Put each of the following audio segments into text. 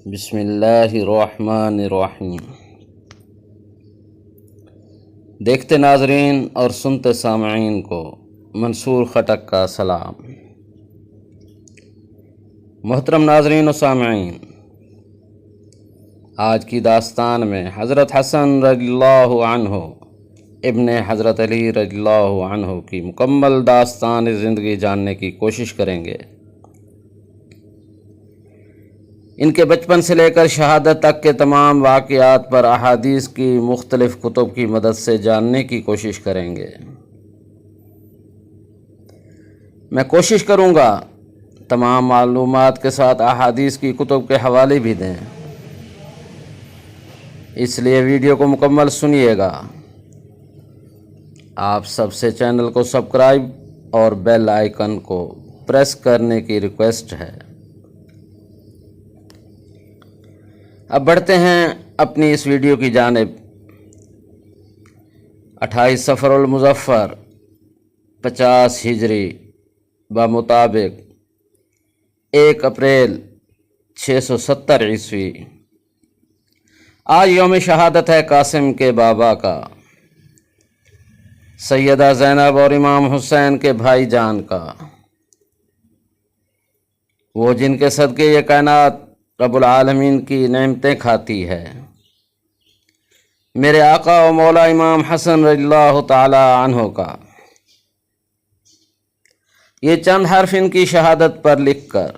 بسم اللہ الرحمن الرحیم۔ دیکھتے ناظرین اور سنتے سامعین کو منصور خٹک کا سلام۔ محترم ناظرین و سامعین، آج کی داستان میں حضرت حسن رضی اللہ عنہ ابن حضرت علی رضی اللہ عنہ کی مکمل داستان زندگی جاننے کی کوشش کریں گے۔ ان کے بچپن سے لے کر شہادت تک کے تمام واقعات پر احادیث کی مختلف کتب کی مدد سے جاننے کی کوشش کریں گے۔ میں کوشش کروں گا تمام معلومات کے ساتھ احادیث کی کتب کے حوالے بھی دیں، اس لیے ویڈیو کو مکمل سنیے گا۔ آپ سب سے چینل کو سبسکرائب اور بیل آئیکن کو پریس کرنے کی ریکویسٹ ہے۔ اب بڑھتے ہیں اپنی اس ویڈیو کی جانب۔ 28 صفر المظفر 50 ہجری بمطابق 1 اپریل 670 عیسوی۔ آج یوم شہادت ہے قاسم کے بابا کا، سیدہ زینب اور امام حسین کے بھائی جان کا، وہ جن کے صدقے یہ کائنات رب العالمین کی نعمتیں کھاتی ہے، میرے آقا و مولا امام حسن رضی اللہ تعالی عنہ کا۔ یہ چند حرف ان کی شہادت پر لکھ کر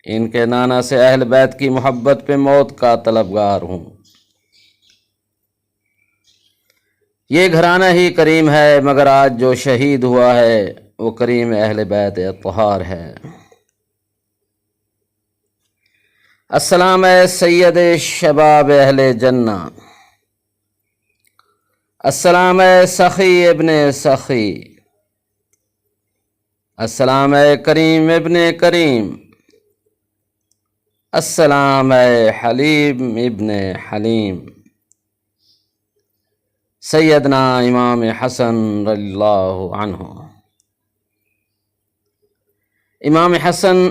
ان کے نانا سے اہل بیت کی محبت پہ موت کا طلبگار ہوں۔ یہ گھرانہ ہی کریم ہے، مگر آج جو شہید ہوا ہے وہ کریم اہل بیت اطہار ہے۔ السلام اے سید شباب اہل جنہ، السلام اے سخی ابن سخی، السلام اے کریم ابن کریم، السلام اے حلیم ابن حلیم، سیدنا امام حسن رضی اللہ عنہ۔ امام حسن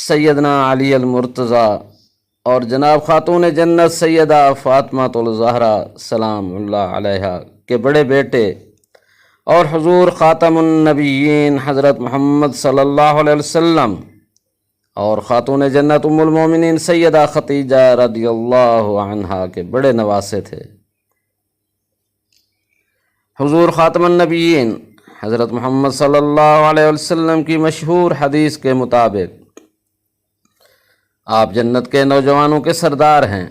سیدنا علی المرتضیٰ اور جناب خاتون جنت سیدہ فاطمہ الزہرا سلام اللہ علیہا کے بڑے بیٹے اور حضور خاتم النبیین حضرت محمد صلی اللہ علیہ وسلم اور خاتون جنت ام المومنین سیدہ خدیجہ رضی اللہ عنہا کے بڑے نواسے تھے۔ حضور خاتم النبیین حضرت محمد صلی اللہ علیہ وسلم کی مشہور حدیث کے مطابق آپ جنت کے نوجوانوں کے سردار ہیں۔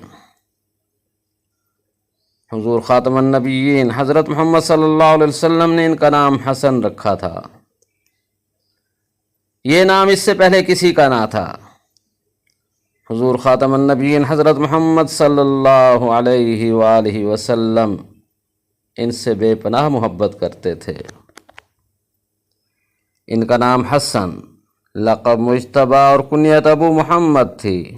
حضور خاتم النبیین حضرت محمد صلی اللہ علیہ وسلم نے ان کا نام حسن رکھا تھا۔ یہ نام اس سے پہلے کسی کا نہ تھا۔ حضور خاتم النبیین حضرت محمد صلی اللہ علیہ وآلہ وسلم ان سے بے پناہ محبت کرتے تھے۔ ان کا نام حسن، لقب مجتبیٰ اور کنیت ابو محمد تھی۔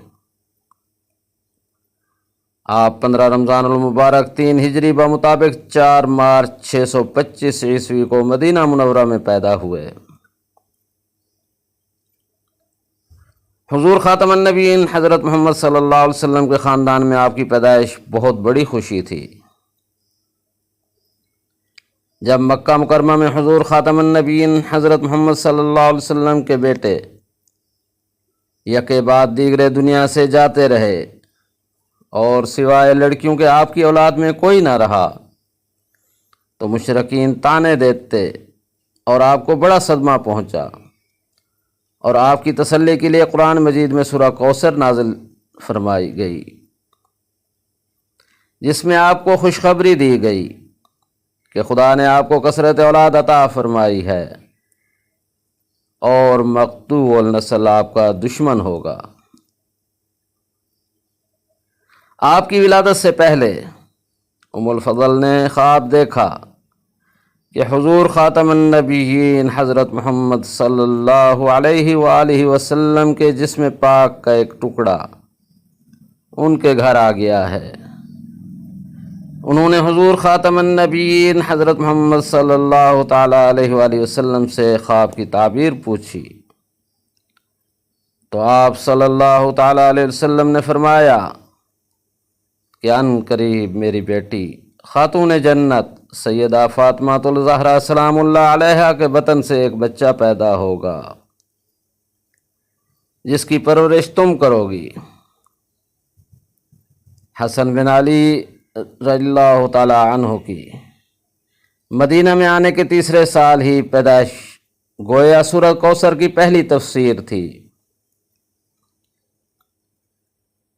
آپ 15 رمضان المبارک 3 ہجری بمطابق 4 مارچ 625 عیسوی کو مدینہ منورہ میں پیدا ہوئے۔ حضور خاتم النبیین حضرت محمد صلی اللہ علیہ وسلم کے خاندان میں آپ کی پیدائش بہت بڑی خوشی تھی۔ جب مکہ مکرمہ میں حضور خاتم النبیین حضرت محمد صلی اللہ علیہ وسلم کے بیٹے یکے بعد دیگرے دنیا سے جاتے رہے اور سوائے لڑکیوں کے آپ کی اولاد میں کوئی نہ رہا، تو مشرکین طعنے دیتے اور آپ کو بڑا صدمہ پہنچا، اور آپ کی تسلی کے لیے قرآن مجید میں سورہ کوثر نازل فرمائی گئی، جس میں آپ کو خوشخبری دی گئی کہ خدا نے آپ کو کثرت اولاد عطا فرمائی ہے اور مقطوع النسل آپ کا دشمن ہوگا۔ آپ کی ولادت سے پہلے ام الفضل نے خواب دیکھا کہ حضور خاتم النبیین حضرت محمد صلی اللہ علیہ وآلہ وسلم کے جسم پاک کا ایک ٹکڑا ان کے گھر آ گیا ہے۔ انہوں نے حضور خاتم النبیین حضرت محمد صلی اللہ تعالیٰ علیہ وآلہ وسلم سے خواب کی تعبیر پوچھی تو آپ صلی اللہ تعالیٰ علیہ وسلم نے فرمایا کہ ان قریب میری بیٹی خاتون جنت سیدہ فاطمہ الزہرا سلام اللہ علیہا کے بطن سے ایک بچہ پیدا ہوگا جس کی پرورش تم کرو گی۔ حسن بن علی رضی اللہ تعالی عنہ کی مدینہ میں آنے کے تیسرے سال ہی پیدائش، گویا سورہ کوثر کی پہلی تفسیر تھی۔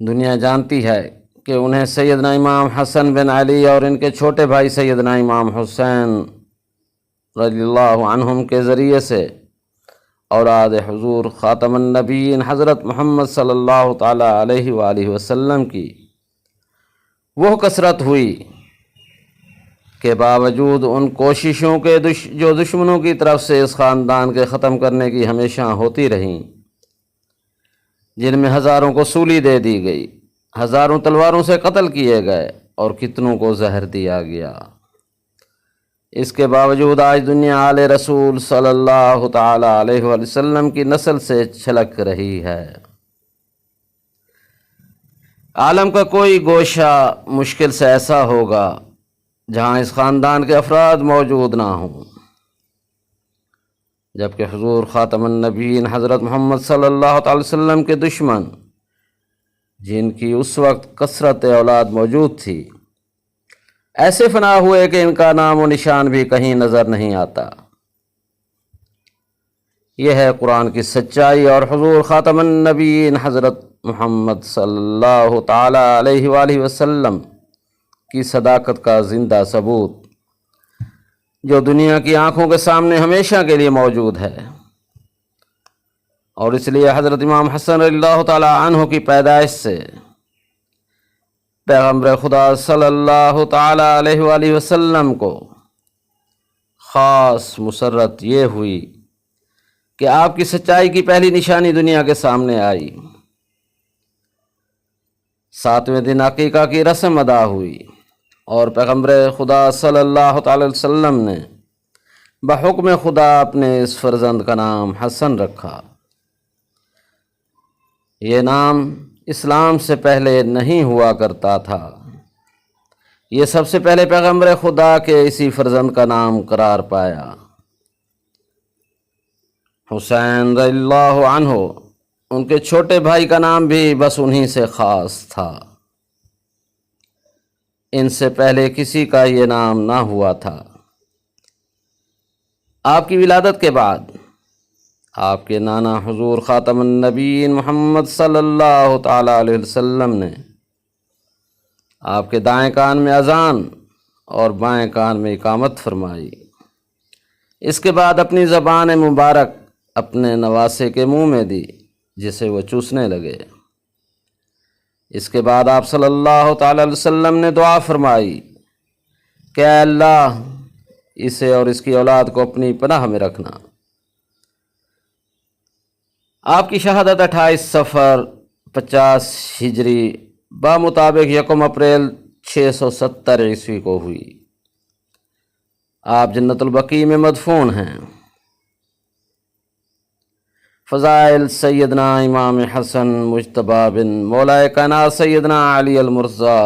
دنیا جانتی ہے کہ انہیں سیدنا امام حسن بن علی اور ان کے چھوٹے بھائی سیدنا امام حسین رضی اللہ عنہم کے ذریعے سے اولاد حضور خاتم النبیین حضرت محمد صلی اللہ تعالی علیہ وآلہ وسلم کی وہ کثرت ہوئی کہ باوجود ان کوششوں کے جو دشمنوں کی طرف سے اس خاندان کے ختم کرنے کی ہمیشہ ہوتی رہیں، جن میں ہزاروں کو سولی دے دی گئی، ہزاروں تلواروں سے قتل کیے گئے اور کتنوں کو زہر دیا گیا، اس کے باوجود آج دنیا آل رسول صلی اللہ تعالی علیہ وآلہ وسلم کی نسل سے چھلک رہی ہے۔ عالم کا کوئی گوشہ مشکل سے ایسا ہوگا جہاں اس خاندان کے افراد موجود نہ ہوں، جبکہ حضور خاتم النبیین حضرت محمد صلی اللہ تعالی وسلم کے دشمن، جن کی اس وقت کثرت اولاد موجود تھی، ایسے فنا ہوئے کہ ان کا نام و نشان بھی کہیں نظر نہیں آتا۔ یہ ہے قرآن کی سچائی اور حضور خاتم النبیین حضرت محمد صلی اللہ تعالی علیہ وآلہ وسلم کی صداقت کا زندہ ثبوت، جو دنیا کی آنکھوں کے سامنے ہمیشہ کے لیے موجود ہے۔ اور اس لیے حضرت امام حسن رضی اللہ تعالی عنہ کی پیدائش سے پیغمبر خدا صلی اللہ تعالی علیہ وآلہ وسلم کو خاص مسرت یہ ہوئی کہ آپ کی سچائی کی پہلی نشانی دنیا کے سامنے آئی۔ 7ویں دن عقیقہ کی رسم ادا ہوئی اور پیغمبر خدا صلی اللہ تعالی وسلم نے بحکم خدا اپنے اس فرزند کا نام حسن رکھا۔ یہ نام اسلام سے پہلے نہیں ہوا کرتا تھا، یہ سب سے پہلے پیغمبر خدا کے اسی فرزند کا نام قرار پایا۔ حسین رضی اللہ عنہ، ان کے چھوٹے بھائی کا نام بھی بس انہی سے خاص تھا، ان سے پہلے کسی کا یہ نام نہ ہوا تھا۔ آپ کی ولادت کے بعد آپ کے نانا حضور خاتم النبیین محمد صلی اللہ تعالی علیہ وسلم نے آپ کے دائیں کان میں اذان اور بائیں کان میں اقامت فرمائی۔ اس کے بعد اپنی زبان مبارک اپنے نواسے کے منہ میں دی، جسے وہ چوسنے لگے۔ اس کے بعد آپ صلی اللہ تعالی علیہ وسلم نے دعا فرمائی کہ اے اللہ، اسے اور اس کی اولاد کو اپنی پناہ میں رکھنا۔ آپ کی شہادت 28 صفر 50 ہجری بمطابق 1 اپریل 670 عیسوی کو ہوئی۔ آپ جنت البقیع میں مدفون ہیں۔ فضائل سیدنا امام حسن مجتبی بن مولا کائنات سیدنا علی المرتضی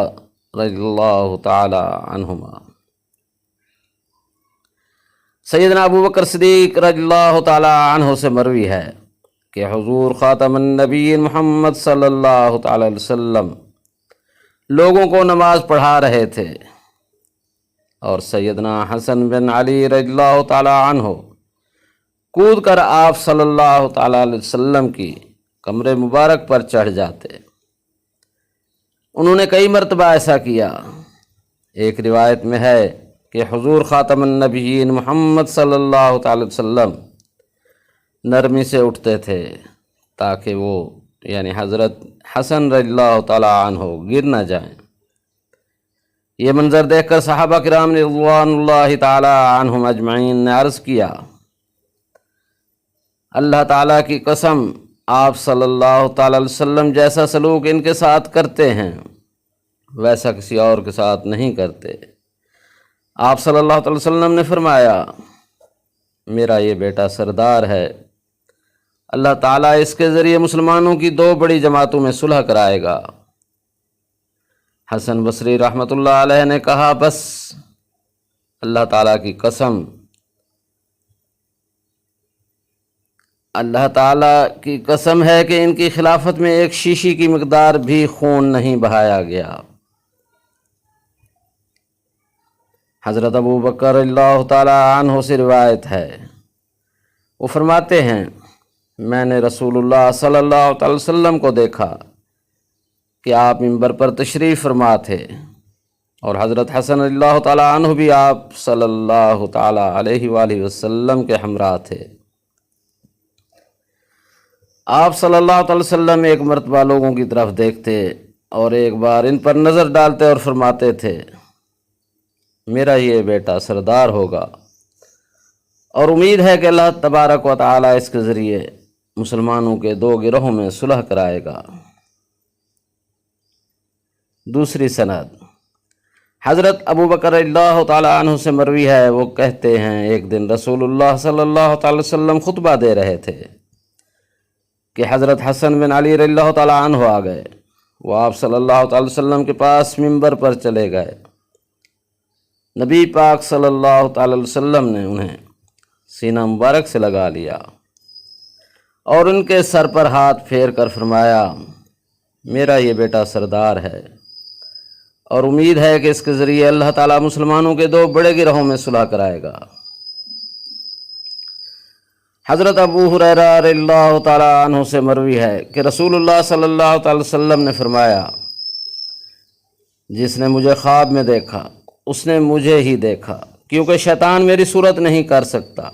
رضی اللہ تعالی عنہما۔ سیدنا ابو بکر صدیق رضی اللہ تعالی عنہ سے مروی ہے کہ حضور خاتم النبیین محمد صلی اللہ تعالی علیہ وسلم لوگوں کو نماز پڑھا رہے تھے، اور سیدنا حسن بن علی رضی اللہ تعالی عنہ کود کر آپ صلی اللہ تعالی علیہ وسلم کی کمر مبارک پر چڑھ جاتے۔ انہوں نے کئی مرتبہ ایسا کیا۔ ایک روایت میں ہے کہ حضور خاتم النبیین محمد صلی اللہ تعالی وسلم نرمی سے اٹھتے تھے تاکہ وہ یعنی حضرت حسن رضی اللہ تعالی عنہ گر نہ جائیں۔ یہ منظر دیکھ کر صحابہ کرام نے رضوان اللہ تعالی عنہم اجمعین نے عرض کیا، اللہ تعالیٰ کی قسم، آپ صلی اللہ تعالی علیہ وسلم جیسا سلوک ان کے ساتھ کرتے ہیں ویسا کسی اور کے ساتھ نہیں کرتے۔ آپ صلی اللہ تعالی وسلم نے فرمایا، میرا یہ بیٹا سردار ہے اللہ تعالیٰ اس کے ذریعے مسلمانوں کی دو بڑی جماعتوں میں صلح کرائے گا۔ حسن بصری رحمۃ اللہ علیہ نے کہا، بس اللہ تعالیٰ کی قسم، اللہ تعالیٰ کی قسم ہے کہ ان کی خلافت میں ایک شیشی کی مقدار بھی خون نہیں بہایا گیا۔ حضرت ابو بکر اللہ تعالیٰ عنہ سے روایت ہے، وہ فرماتے ہیں، میں نے رسول اللہ صلی اللہ تعالی وسلم کو دیکھا کہ آپ منبر پر تشریف فرما تھے، اور حضرت حسن اللہ تعالیٰ عنہ بھی آپ صلی اللہ تعالیٰ علیہ وآلہ وسلم کے ہمراہ تھے۔ آپ صلی اللہ تعالی وسلم ایک مرتبہ لوگوں کی طرف دیکھتے اور ایک بار ان پر نظر ڈالتے اور فرماتے تھے، میرا یہ بیٹا سردار ہوگا، اور امید ہے کہ اللہ تبارک و تعالی اس کے ذریعے مسلمانوں کے دو گروہوں میں صلح کرائے گا۔ دوسری سند، حضرت ابو بکر اللہ تعالی عنہ سے مروی ہے، وہ کہتے ہیں، ایک دن رسول اللہ صلی اللہ تعالی وسلم خطبہ دے رہے تھے کہ حضرت حسن بن علی رضی اللہ تعالی عنہ آ گئے۔ وہ آپ صلی اللہ تعالی وسلم کے پاس منبر پر چلے گئے۔ نبی پاک صلی اللہ تعالی وسلم نے انہیں سینہ مبارک سے لگا لیا اور ان کے سر پر ہاتھ پھیر کر فرمایا، میرا یہ بیٹا سردار ہے، اور امید ہے کہ اس کے ذریعے اللہ تعالیٰ مسلمانوں کے دو بڑے گروہوں میں صلح کرائے گا۔ حضرت ابو ہریرہ رضی اللہ تعالیٰ عنہ سے مروی ہے کہ رسول اللہ صلی اللہ تعالی وسلم نے فرمایا، جس نے مجھے خواب میں دیکھا اس نے مجھے ہی دیکھا، کیونکہ شیطان میری صورت نہیں کر سکتا۔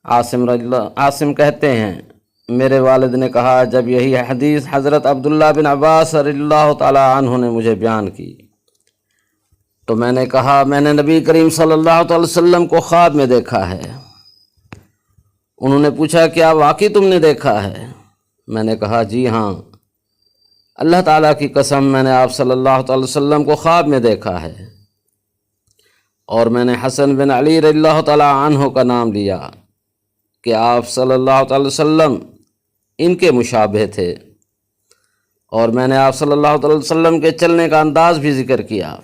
عاصم کہتے ہیں، میرے والد نے کہا، جب یہی حدیث حضرت عبداللہ بن عباس رضی اللہ تعالی عنہ نے مجھے بیان کی تو میں نے کہا، میں نے نبی کریم صلی اللہ تعالی وسلم کو خواب میں دیکھا ہے۔ انہوں نے پوچھا، کیا واقعی تم نے دیکھا ہے؟ میں نے کہا، جی ہاں، اللہ تعالیٰ کی قسم، میں نے آپ صلی اللہ تعالی وسلم کو خواب میں دیکھا ہے، اور میں نے حسن بن علی رضی اللہ تعالی عنہ کا نام لیا کہ آپ صلی اللہ تعالی وسلم ان کے مشابہ تھے، اور میں نے آپ صلی اللہ تعالی وسلم کے چلنے کا انداز بھی ذکر کیا۔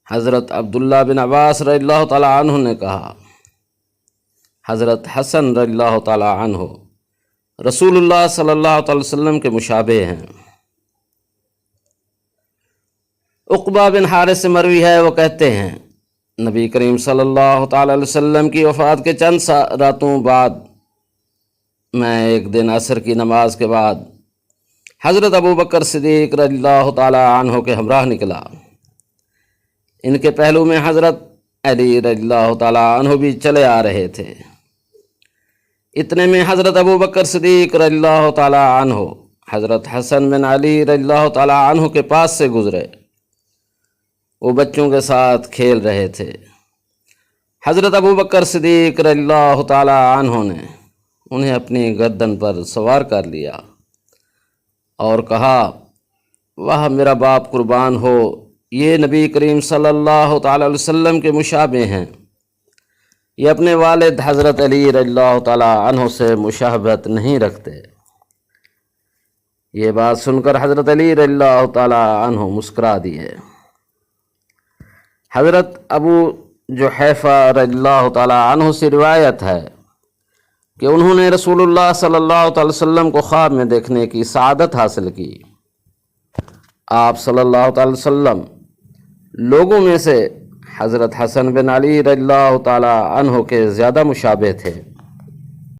حضرت عبداللہ بن عباس رضی اللہ تعالی عنہ نے کہا، حضرت حسن رضی اللہ تعالی عنہ رسول اللہ صلی اللہ تعالی وسلم کے مشابہ ہیں۔ عقبہ بن حارث سے مروی ہے، وہ کہتے ہیں، نبی کریم صلی اللہ تعالی علیہ وسلم کی وفات کے چند راتوں بعد میں ایک دن عصر کی نماز کے بعد حضرت ابو بکر صدیق رضی اللہ تعالی عنہ کے ہمراہ نکلا۔ ان کے پہلو میں حضرت علی رضی اللہ تعالی عنہ بھی چلے آ رہے تھے۔ اتنے میں حضرت ابو بکر صدیق رضی اللہ تعالی عنہ حضرت حسن بن علی رضی اللہ تعالی عنہ کے پاس سے گزرے۔ وہ بچوں کے ساتھ کھیل رہے تھے۔ حضرت ابو بکر صدیق رضی اللہ تعالی عنہ نے انہیں اپنی گردن پر سوار کر لیا اور کہا، واہ میرا باپ قربان ہو، یہ نبی کریم صلی اللہ تعالی علیہ وسلم کے مشابہ ہیں، یہ اپنے والد حضرت علی رضی اللہ تعالی عنہ سے مشابہت نہیں رکھتے۔ یہ بات سن کر حضرت علی رضی اللہ تعالی عنہ مسکرا دیے۔ حضرت ابو جحیفہ رضی اللہ تعالی عنہ سے روایت ہے کہ انہوں نے رسول اللہ صلی اللہ تعالی وسلم کو خواب میں دیکھنے کی سعادت حاصل کی۔ آپ صلی اللہ تعالی وسلم لوگوں میں سے حضرت حسن بن علی رضی اللہ تعالی عنہ کے زیادہ مشابہ تھے۔